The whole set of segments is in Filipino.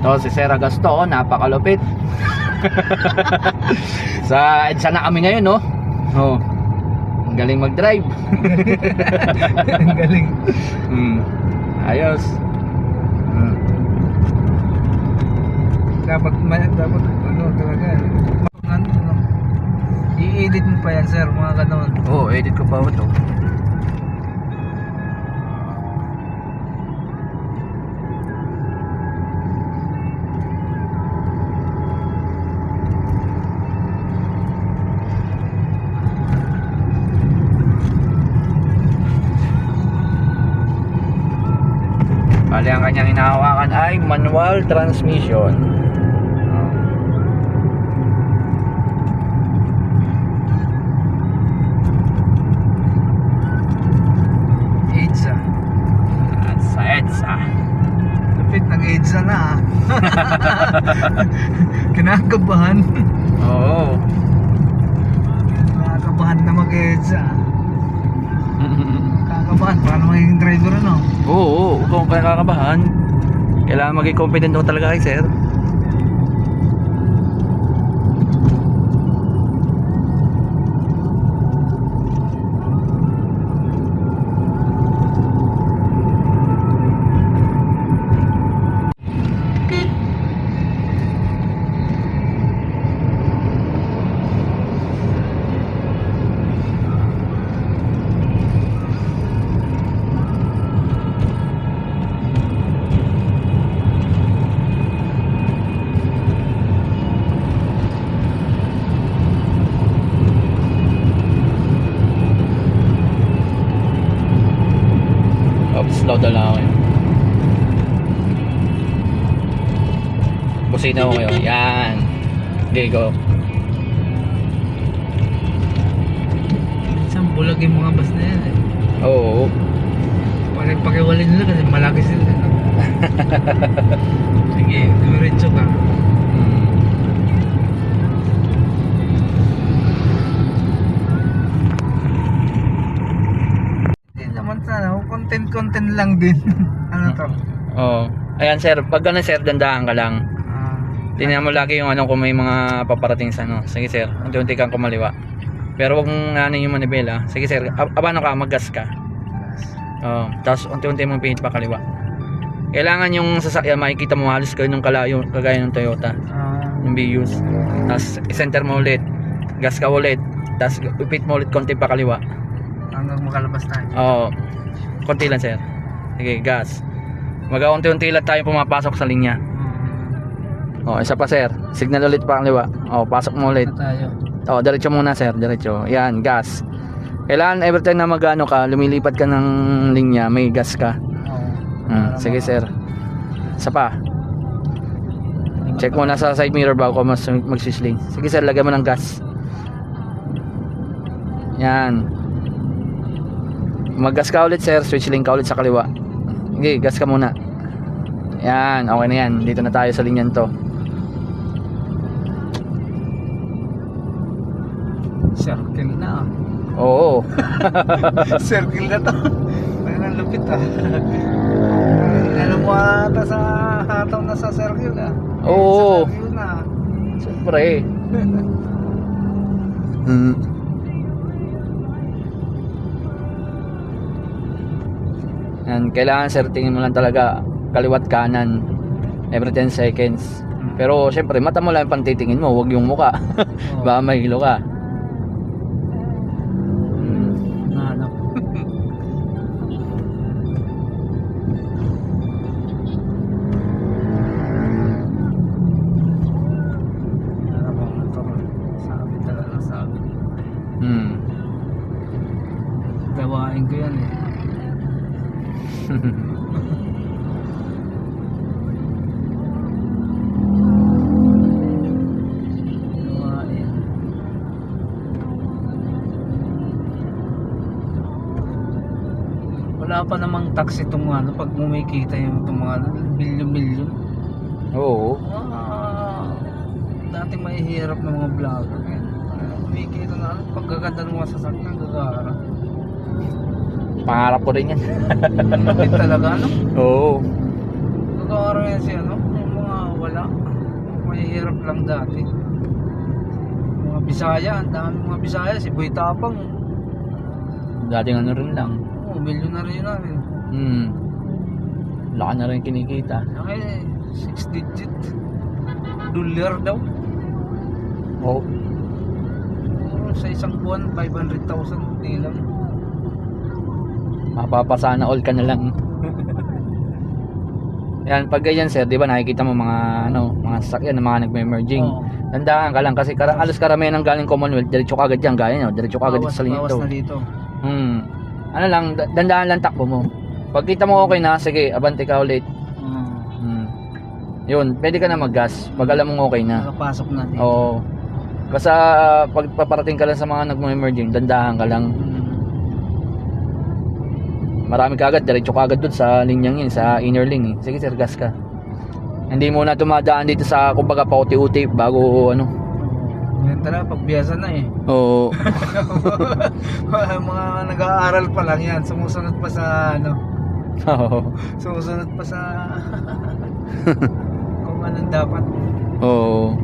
To si Sir Agasto, napakalupit. Sa EDSA na kami ngayon, no? Oh. Ang galing mag-drive. Ang galing. Ayos. Dapat ano talaga. Ano, i-edit mo pa yan, sir, mga ganon. Oo, edit ko pa ito. Bali, ang kanyang hinahawakan ay manual transmission. EDSA. At sa EDSA. Lapit, nag-EDSA na ah. Kinakabahan. Oo. Kinakabahan na mag-EDSA. Kakabahan, paano magiging driver ano? Oo, kung kaya kakabahan, kailangan maging confident ako talaga kay sir. Slow down lang ako yun. Busina ko ngayon. Yan. Okay, go. Isang bulag yung mga bus na yan eh. Oo. Pakiwalin nila kasi malaki sila. Sige, diretso ka. Hindi naman sana, content lang din. Ano to? Oo. Ayan sir, pag gano'n sir, dandahan ka lang. Tingnan mo lagi yung ano kung may mga paparating sa ano. Sige sir, unti-unti kang kumaliwa. Pero wag mong ano yung manibela. Sige sir, abano ka, mag-gas ka. Oo. Tapos unti-unti mong pinit pa kaliwa. Kailangan yung sasakyan makikita mo halos ganun kalayo kagaya ng Toyota. Yung Vios. Tapos i-center mo ulit. Gas ka ulit. Tapos ipit mo ulit konti pa kaliwa. Hanggang makalabas tayo. Oo. Konti lang sir. Sige, gas. Mag-unti-unti lang tayo pumapasok sa linya. Oh, isa pa sir. Signal ulit pa kaliwa. Oh, pasok mo ulit. Tayo. Oh, diretso muna sir, diretso. Yan, gas. Kailangan every time na magano ka, lumilipat ka ng linya, may gas ka. Sige sir. Isa pa. Check mo na sa side mirror bago ka magsisling. Sige sir, lagyan mo ng gas. Yan. Mag-gas ka ulit sir, switch lane ka ulit sa kaliwa. Sige, gas ka muna. Yan, okay na yan. Dito na tayo sa linyan to. Circle na ah. Oo. Circle na to. Parang lupit ah. Alam mo ata sa hataw na sa circle ah. Oo. Sa circle na. Siyempre. Yan, kailangan sir, tingin mo lang talaga kaliwat kanan every 10 seconds. Pero siyempre, mata mo lang yung pantitingin mo, huwag yung muka. Baka mahilo ka. Nahanap. Sabi talaga, sabi. Gawain ko yan eh. Wala pa namang tax itong ano pag kumikita yung itong mga milyon-milyon. Oo. Dati mahihirap ng mga vlogger. Kumikita na ano pagkaganda ng mga sasakyan gagara. Pangarap ko rin yan. Lapit talaga ano? Oo. Gagara yan siya ano? Yung mga lang dati. Mga Bisaya, ang dami mga Bisaya. Si Boy Tapang, Dating ano rin lang. milyonaryo na rin. Laka na rin kinikita. Ay, 6 digit dollar daw. Oh. Sa isang buwan, 500,000 di lang. Mapapasana all ka na lang. Yan, pag ganyan sir, di ba nakikita mo mga mga sasakyan, mga nagme-merging. Oo. Tandaan ka lang kasi alos karamihan ng galing Commonwealth, diretso ka agad yan, gaya nyo, diretso ka agad dito sa Bawas linito. na dito. Ano lang, dandaan lang takbo mo. Pag kita mo okay na, sige, abante ka ulit. Yun, pwede ka na mag-gas pag alam mong okay na. Nakapasok na dito. Oo. Basta pag paparating ka lang sa mga nagme-merging, dandahan ka lang. Marami ka agad, diretso ka agad dun sa linyang yun, sa inner lane eh. Sige sir, gas ka. Hindi mo na tumadaan dito sa kumbaga pauti-uti bago ano. Yan talaga, pagbiyasan na eh. Oo. Mga nag-aaral pa lang yan, sumusunod pa sa Oo. sumusunod pa sa kung anong dapat. Oo.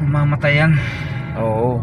Mamatayan. Oo.